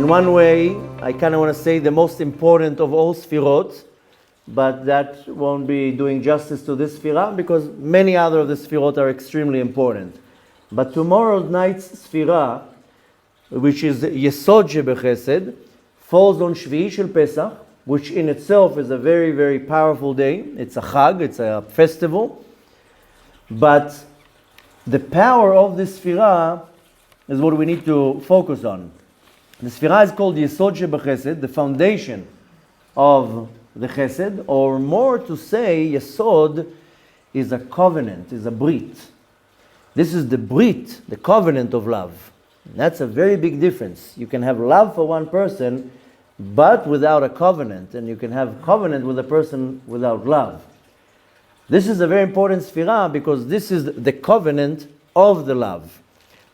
In one way, I kind of want to say the most important of all sfirot, but that won't be doing justice to this sfirah because many other of the sfirot are extremely important. But tomorrow night's sfirah, which is Yesod of Chesed, falls on Shvi'i Shel Pesach, which in itself is a very, very powerful day. It's a chag, it's a festival. But the power of this sfirah is what we need to focus on. The sfirah is called Yesod of Chesed, the foundation of the Chesed, or more to say, Yesod is a covenant, is a Brit. This is the Brit, the covenant of love. That's a very big difference. You can have love for one person, but without a covenant, and you can have covenant with a person without love. This is a very important sfirah because this is the covenant of the love.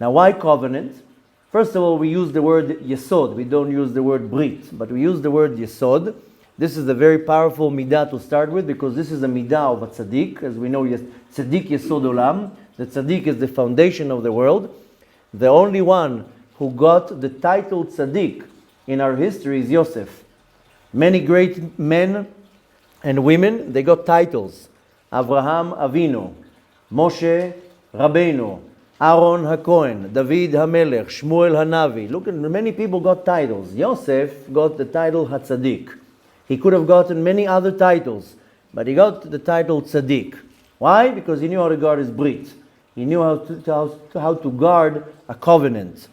Now, why covenant? First of all, we use the word Yesod. We don't use the word Brit, but we use the word Yesod. This is a very powerful midah to start with because this is a midah of a tzaddik. As we know, tzaddik Yesod Olam. The tzaddik is the foundation of the world. The only one who got the title tzaddik in our history is Yosef. Many great men and women, they got titles. Avraham Avinu, Moshe Rabbeinu, Aaron HaKohen, David HaMelech, Shmuel HaNavi. Look, many people got titles. Yosef got the title HaTzadik. He could have gotten many other titles, but he got the title Tzaddik. Why? Because he knew how to guard his Brit. He knew how to guard a covenant.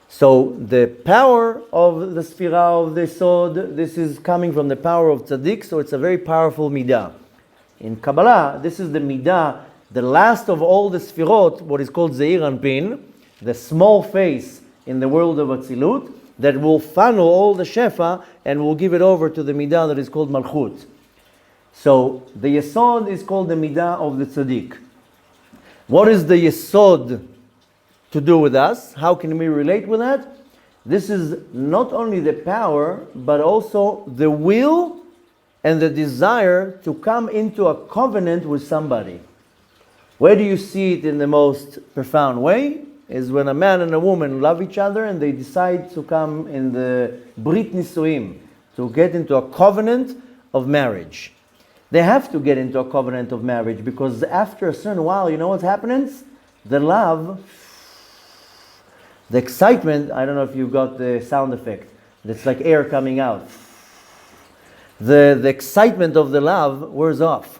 So the power of the Sfirah of the Sod, this is coming from the power of Tzaddik, so it's a very powerful midah. In Kabbalah, this is the midah, the last of all the Sfirot, what is called Zeir Anpin, the small face in the world of Atzilut, that will funnel all the Shefa and will give it over to the midah that is called Malchut. So the Yesod is called the midah of the Tzaddik. What is the Yesod to do with us? How can we relate with that? This is not only the power, but also the will and the desire to come into a covenant with somebody. Where do you see it in the most profound way? Is when a man and a woman love each other and they decide to come in the Brit Nisuim, to get into a covenant of marriage. They have to get into a covenant of marriage because after a certain while, you know what happens? The love, the excitement, I don't know if you got the sound effect, it's like air coming out. The excitement of the love wears off.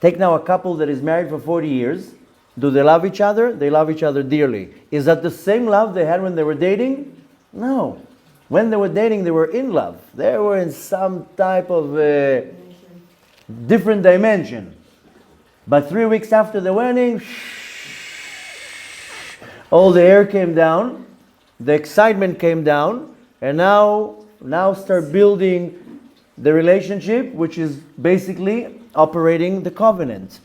Take now a couple that is married for 40 years. Do they love each other? They love each other dearly. Is that the same love they had when they were dating? No. When they were dating, they were in love. They were in some type of different dimension. But 3 weeks after the wedding, all the air came down, the excitement came down, and now start building the relationship, which is basically operating the covenant.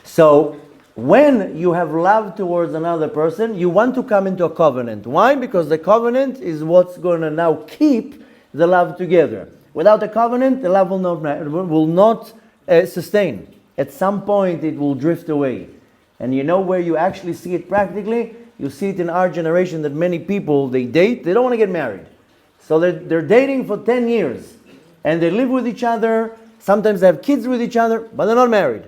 So, when you have love towards another person, you want to come into a covenant. Why? Because the covenant is what's going to now keep the love together. Without a covenant, the love will not sustain. At some point, it will drift away. And you know where you actually see it practically? You see it in our generation that many people, they date, they don't want to get married. So they're dating for 10 years. And they live with each other. Sometimes they have kids with each other, but they're not married.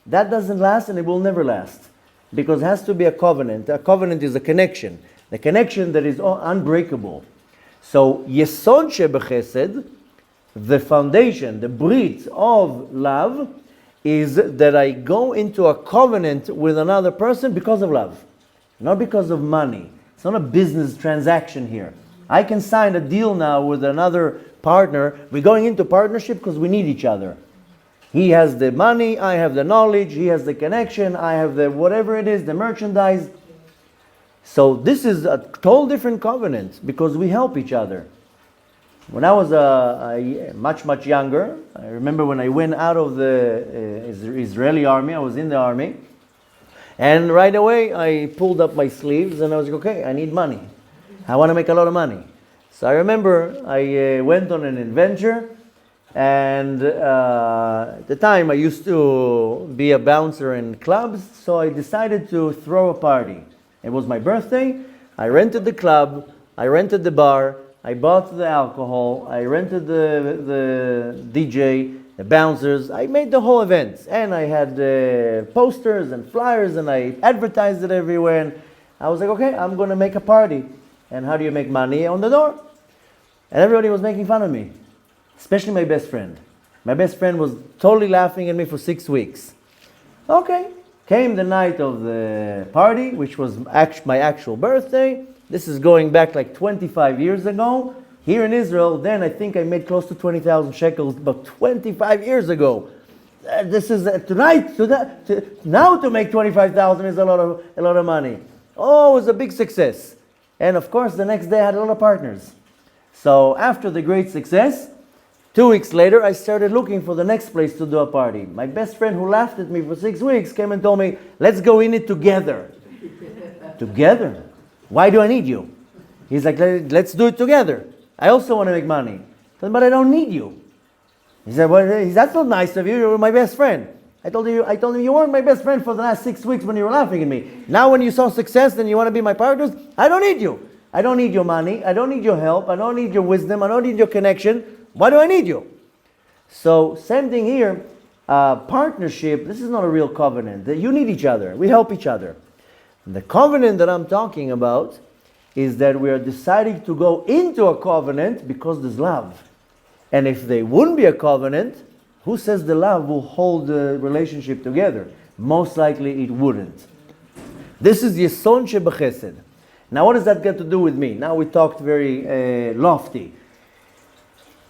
That doesn't last and it will never last. Because it has to be a covenant. A covenant is a connection. The connection that is unbreakable. So, Yesod of Chesed, the foundation, the Brit of love, is that I go into a covenant with another person because of love. Not because of money. It's not a business transaction here. I can sign a deal now with another partner. We're going into partnership because we need each other. He has the money, I have the knowledge, he has the connection, I have the whatever it is, the merchandise. So this is a total different covenant because we help each other. When I was much younger, I remember when I went out of the Israeli army, I was in the army, and right away I pulled up my sleeves and I was like, okay, I need money. I want to make a lot of money. So I remember I went on an adventure. And at the time I used to be a bouncer in clubs, so I decided to throw a party. It was my birthday. I rented the club I rented the bar, I bought the alcohol, I rented the DJ, the bouncers, I made the whole event. And I had posters and flyers and I advertised it everywhere. And I was like, okay, I'm going to make a party. And how do you make money? On the door. And everybody was making fun of me, especially my best friend. My best friend was totally laughing at me for 6 weeks. Okay, came the night of the party, which was my actual birthday. This is going back like 25 years ago. Here in Israel, then I think I made close to 20,000 shekels about 25 years ago. This is tonight, now to make 25,000 is a lot of money. Oh, it was a big success. And of course, the next day I had a lot of partners. So after the great success, 2 weeks later, I started looking for the next place to do a party. My best friend who laughed at me for 6 weeks came and told me, let's go in it together. Together? Why do I need you? He's like, let's do it together. I also want to make money. I said, but I don't need you. He said, well, that's not nice of you. You're my best friend. I told him you weren't my best friend for the last 6 weeks when you were laughing at me. Now when you saw success and you want to be my partners, I don't need you. I don't need your money. I don't need your help. I don't need your wisdom. I don't need your connection. Why do I need you? So same thing here. Partnership, this is not a real covenant. You need each other. We help each other. The covenant that I'm talking about is that we are deciding to go into a covenant because there's love. And if there wouldn't be a covenant, who says the love will hold the relationship together? Most likely it wouldn't. This is Yesod of Chesed. Now what does that get to do with me? Now we talked very lofty.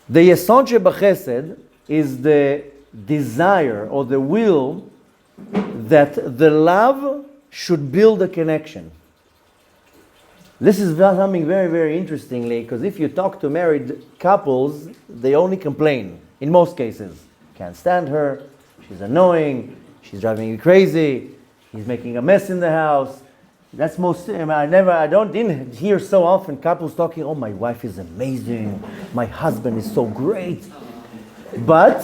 The Yesod of Chesed is the desire or the will that the love should build a connection. This is something very, very interestingly, because if you talk to married couples, they only complain, in most cases. Can't stand her, she's annoying, she's driving you crazy, he's making a mess in the house. That's most, didn't hear so often couples talking, oh, my wife is amazing, my husband is so great. But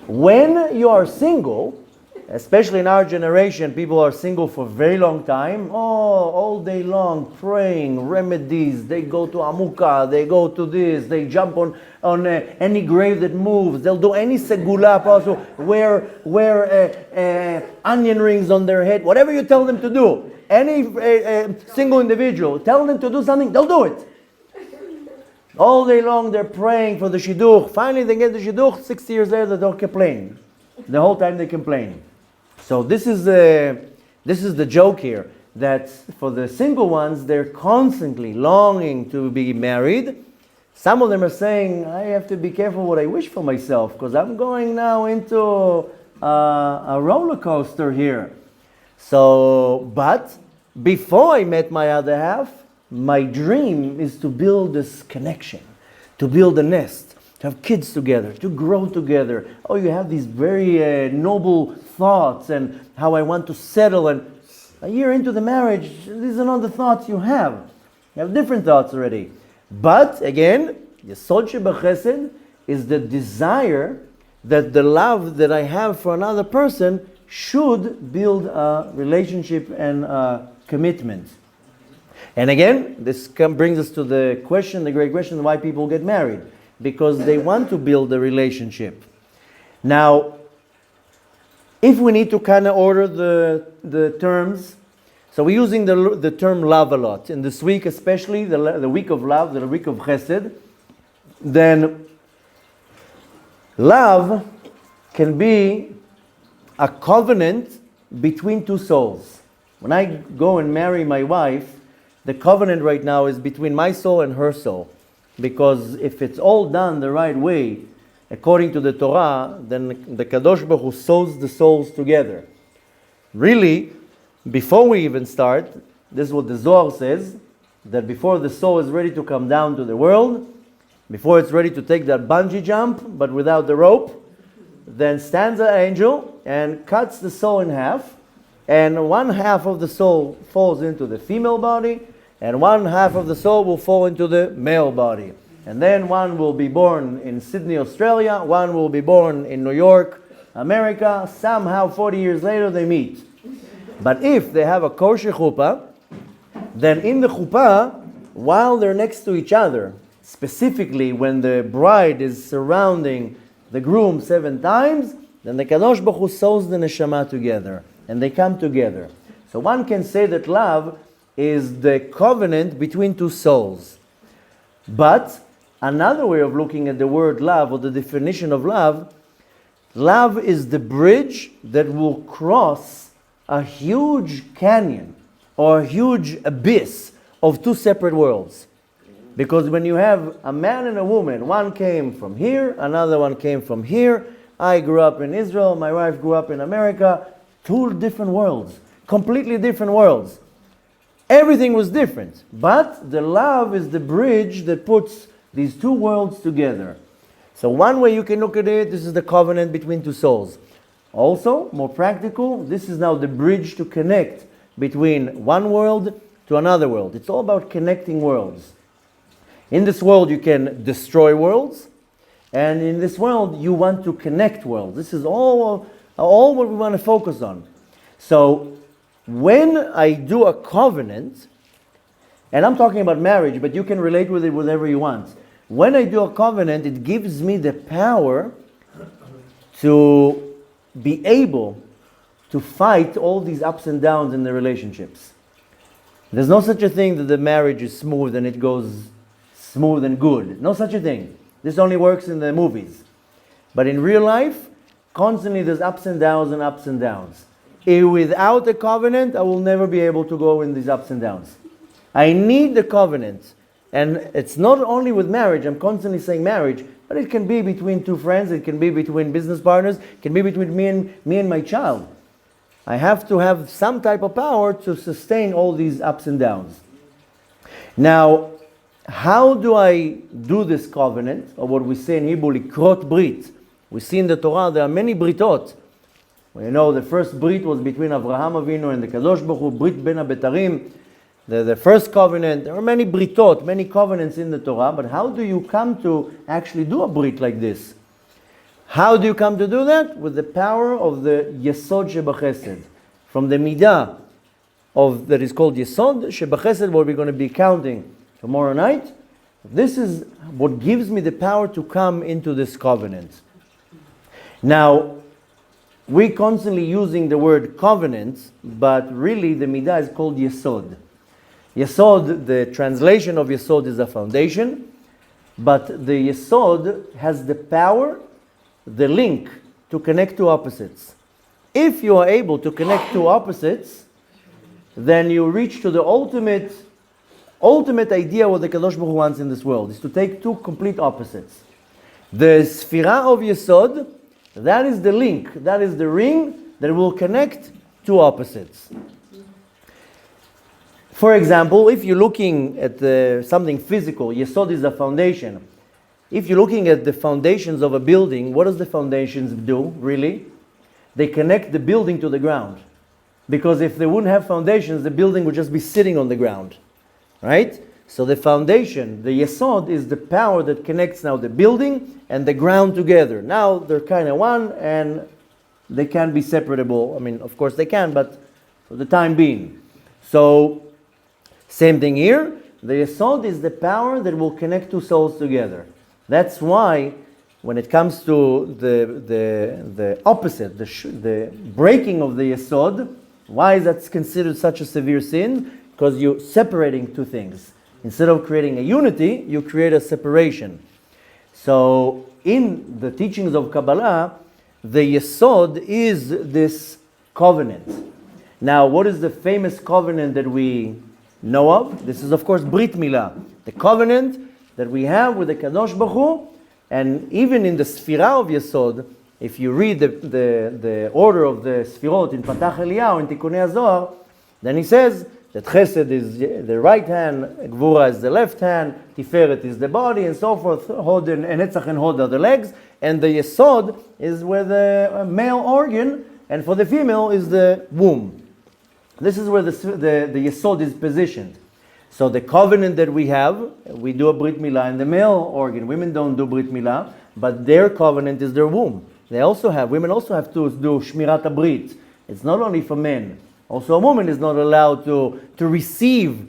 when you are single, especially in our generation, people are single for a very long time. Oh, all day long, praying, remedies. They go to Amuka, they go to this, they jump on any grave that moves. They'll do any segula, also wear onion rings on their head. Whatever you tell them to do, any single individual, tell them to do something, they'll do it. All day long, they're praying for the shidduch. Finally, they get the shidduch. 60 years later, they don't complain. The whole time they complain. So this is the joke here, that for the single ones, they're constantly longing to be married. Some of them are saying, I have to be careful what I wish for myself, because I'm going now into a roller coaster here. So, but before I met my other half, my dream is to build this connection, to build a nest, to have kids together, to grow together. Oh, you have these very noble thoughts and how I want to settle. And a year into the marriage, these are not the thoughts you have. You have different thoughts already. But again, Yesod of Chesed is the desire that the love that I have for another person should build a relationship and a commitment. And again, this brings us to the question, the great question, why people get married. Because they want to build a relationship. Now, if we need to kind of order the terms, so we're using the term love a lot. In this week especially, the week of love, the week of Chesed, then love can be a covenant between two souls. When I go and marry my wife, the covenant right now is between my soul and her soul. Because if it's all done the right way, according to the Torah, then the Kadosh Baruch Hu sews the souls together. Really, before we even start, this is what the Zohar says, that before the soul is ready to come down to the world, before it's ready to take that bungee jump, but without the rope, then stands an angel and cuts the soul in half, and one half of the soul falls into the female body, and one half of the soul will fall into the male body. And then one will be born in Sydney, Australia, one will be born in New York, America. Somehow 40 years later they meet. But if they have a kosher chuppah, then in the chuppah, while they're next to each other, specifically when the bride is surrounding the groom 7 times, then the Kadosh Baruch Hu sews the neshama together, and they come together. So one can say that love is the covenant between 2 souls. But another way of looking at the word love, or the definition of love, love is the bridge that will cross a huge canyon or a huge abyss of 2 separate worlds. Because when you have a man and a woman, one came from here, another one came from here. I grew up in Israel, my wife grew up in America. 2 different worlds, completely different worlds. Everything was different, but the love is the bridge that puts these 2 worlds together. So one way you can look at it, this is the covenant between 2 souls. Also, more practical, this is now the bridge to connect between one world to another world. It's all about connecting worlds. In this world you can destroy worlds, and in this world you want to connect worlds. This is all what we want to focus on. So when I do a covenant, and I'm talking about marriage, but you can relate with it whatever you want. When I do a covenant, it gives me the power to be able to fight all these ups and downs in the relationships. There's no such a thing that the marriage is smooth and it goes smooth and good. No such a thing. This only works in the movies. But in real life, constantly there's ups and downs and ups and downs. Without a covenant, I will never be able to go in these ups and downs. I need the covenant. And it's not only with marriage, I'm constantly saying marriage, but it can be between 2 friends, it can be between business partners, it can be between me and my child. I have to have some type of power to sustain all these ups and downs. Now, how do I do this covenant, or what we say in Hebrew, likrot Brit? We see in the Torah there are many Britot. You know, the first Brit was between Avraham Avinu and the Kadosh Baruch Hu, Brit ben HaBetarim, the first covenant. There are many Britot, many covenants in the Torah, but how do you come to actually do a Brit like this? How do you come to do that? With the power of the Yesod of Chesed. From the Midah that is called Yesod of Chesed, what we're going to be counting tomorrow night. This is what gives me the power to come into this covenant. Now, we're constantly using the word covenant, but really the Midah is called Yesod. Yesod, the translation of Yesod is a foundation, but the Yesod has the power, the link, to connect 2 opposites. If you are able to connect 2 opposites, then you reach to the ultimate idea what the Kadosh Baruch Hu wants in this world, is to take 2 complete opposites. The Sphira of Yesod, that is the link, that is the ring that will connect 2 opposites. For example, if you're looking at something physical, Yesod is a foundation. If you're looking at the foundations of a building, what does the foundations do, really? They connect the building to the ground. Because if they wouldn't have foundations, the building would just be sitting on the ground. Right? So the foundation, the Yesod, is the power that connects now the building and the ground together. Now they're kind of one and they can be separable. I mean, of course they can, but for the time being. So, same thing here. The Yesod is the power that will connect 2 souls together. That's why when it comes to the opposite, the breaking of the Yesod, why is that considered such a severe sin? Because you're separating 2 things. Instead of creating a unity, you create a separation. So in the teachings of Kabbalah, the Yesod is this covenant. Now, what is the famous covenant that we know of? This is, of course, Brit Milah, the covenant that we have with the Kadosh Baruch Hu. And even in the Sphira of Yesod, if you read the order of the Sphirot in Patach Eliyahu, in Tikunei HaZohar, then he says that Chesed is the right hand, Gvura is the left hand, Tiferet is the body, and so forth. Hod and Netzach and Hod are the legs, and the Yesod is where the male organ, and for the female is the womb. This is where the Yesod is positioned. So the covenant that we have, we do a Brit Milah in the male organ. Women don't do Brit Milah, but their covenant is their womb. Women also have to do Shmirat HaBrit. It's not only for men. Also, a woman is not allowed to receive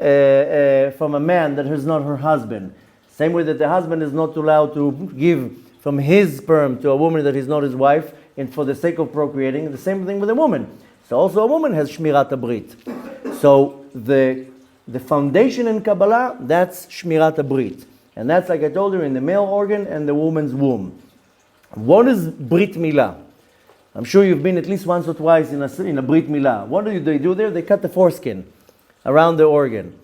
from a man that is not her husband. Same way that the husband is not allowed to give from his sperm to a woman that is not his wife, and for the sake of procreating. The same thing with a woman. So also a woman has Shmirat Brit. So the foundation in Kabbalah, that's Shmirat Brit. And that's, like I told you, in the male organ and the woman's womb. What is Brit Milah? I'm sure you've been at least once or twice in a Brit Milah. What do they do there? They cut the foreskin around the organ.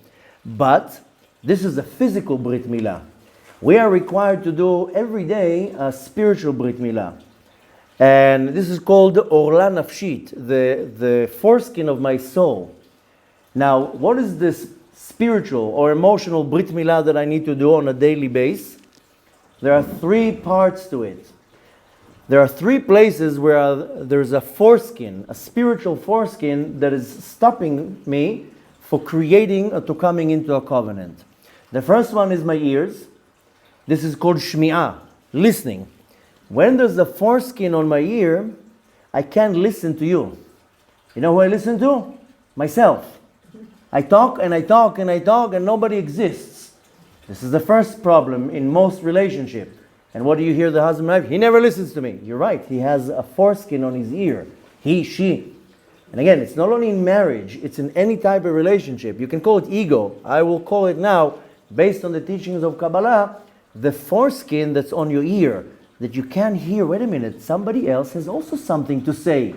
But this is a physical Brit Milah. We are required to do every day a spiritual Brit Milah. And this is called Orla Nafshit, the foreskin of my soul. Now, what is this spiritual or emotional Brit Milah that I need to do on a daily basis? There are three parts to it. There are three places where there's a foreskin, a spiritual foreskin that is stopping me for creating or to coming into a covenant. The first one is my ears. This is called Shmi'ah, listening. When there's a foreskin on my ear, I can't listen to you. You know who I listen to? Myself. I talk and I talk and I talk and nobody exists. This is the first problem in most relationships. And what do you hear the husband have? He never listens to me. You're right. He has a foreskin on his ear. He, she. And again, it's not only in marriage, it's in any type of relationship. You can call it ego. I will call it now, based on the teachings of Kabbalah, the foreskin that's on your ear, that you can't hear. Wait a minute, somebody else has also something to say.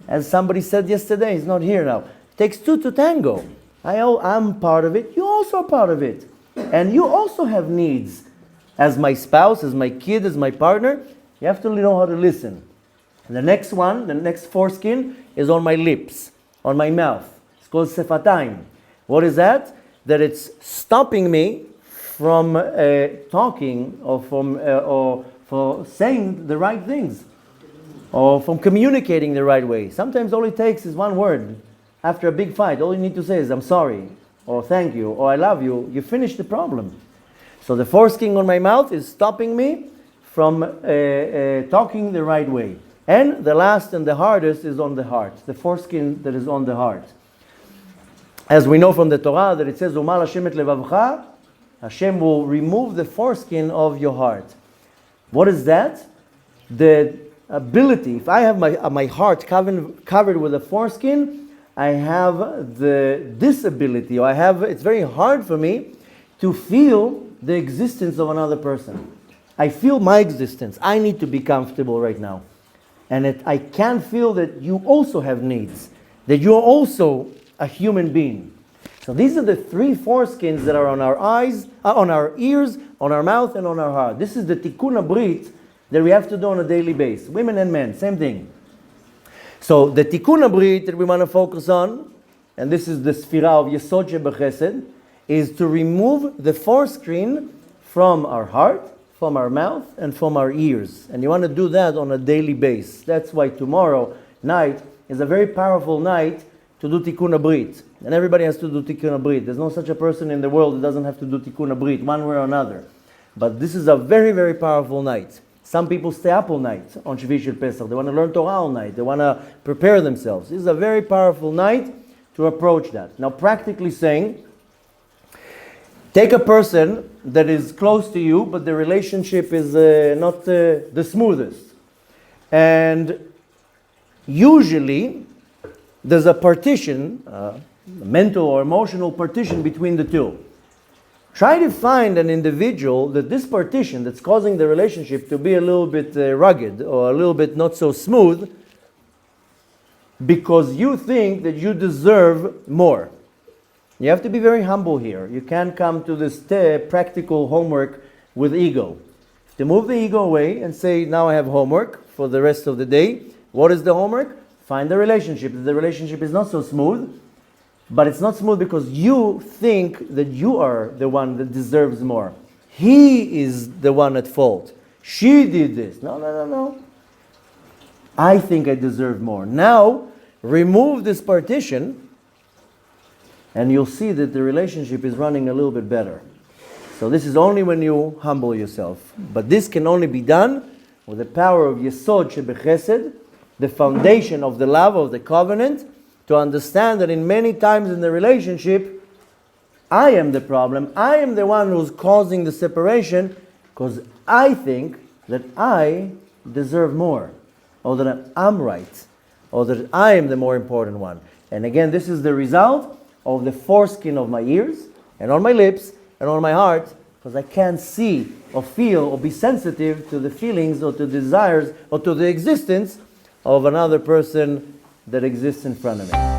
As somebody said yesterday, he's not here now. It takes two to tango. I'm part of it. You also are part of it. And you also have needs. As my spouse, as my kid, as my partner, you have to know how to listen. And the next one, the next foreskin, is on my lips, on my mouth. It's called sefatayim. What is that? That it's stopping me from talking or for saying the right things, or from communicating the right way. Sometimes all it takes is one word. After a big fight, all you need to say is, I'm sorry, or thank you, or I love you. You finish the problem. So the foreskin on my mouth is stopping me from talking the right way. And the last and the hardest is on the heart, the foreskin that is on the heart. As we know from the Torah that it says, Umal Hashem et levavcha, Hashem will remove the foreskin of your heart. What is that? The ability, if I have my heart covered with a foreskin, I have the disability, or it's very hard for me to feel the existence of another person. I feel my existence. I need to be comfortable right now. And I can feel that you also have needs, that you're also a human being. So these are the three foreskins that are on our eyes, on our ears, on our mouth, and on our heart. This is the tikkun brit that we have to do on a daily basis. Women and men, same thing. So the tikkun brit that we want to focus on, and this is the sfira of Yesod of Chesed, is to remove the foreskin from our heart, from our mouth, and from our ears. And you want to do that on a daily basis. That's why tomorrow night is a very powerful night to do tikkun brit. And everybody has to do tikkun brit. There's no such a person in the world that doesn't have to do tikkun brit, one way or another. But this is a very, very powerful night. Some people stay up all night on Shvi Shel Pesach. They want to learn Torah all night. They want to prepare themselves. This is a very powerful night to approach that. Now, practically saying, take a person that is close to you, but the relationship is not the smoothest. And usually, there's a partition, a mental or emotional partition between the two. Try to find an individual that this partition that's causing the relationship to be a little bit rugged or a little bit not so smooth, because you think that you deserve more. You have to be very humble here. You can't come to this practical homework with ego. To move the ego away and say, now I have homework for the rest of the day. What is the homework? Find the relationship. The relationship is not so smooth, but it's not smooth because you think that you are the one that deserves more. He is the one at fault. She did this. No. I think I deserve more. Now, remove this partition, and you'll see that the relationship is running a little bit better. So this is only when you humble yourself. But this can only be done with the power of Yesod of Chesed, the foundation of the love of the covenant, to understand that in many times in the relationship, I am the problem. I am the one who's causing the separation because I think that I deserve more, or that I'm right, or that I am the more important one. And again, this is the result of the foreskin of my ears and on my lips and on my heart, because I can't see or feel or be sensitive to the feelings or to desires or to the existence of another person that exists in front of me.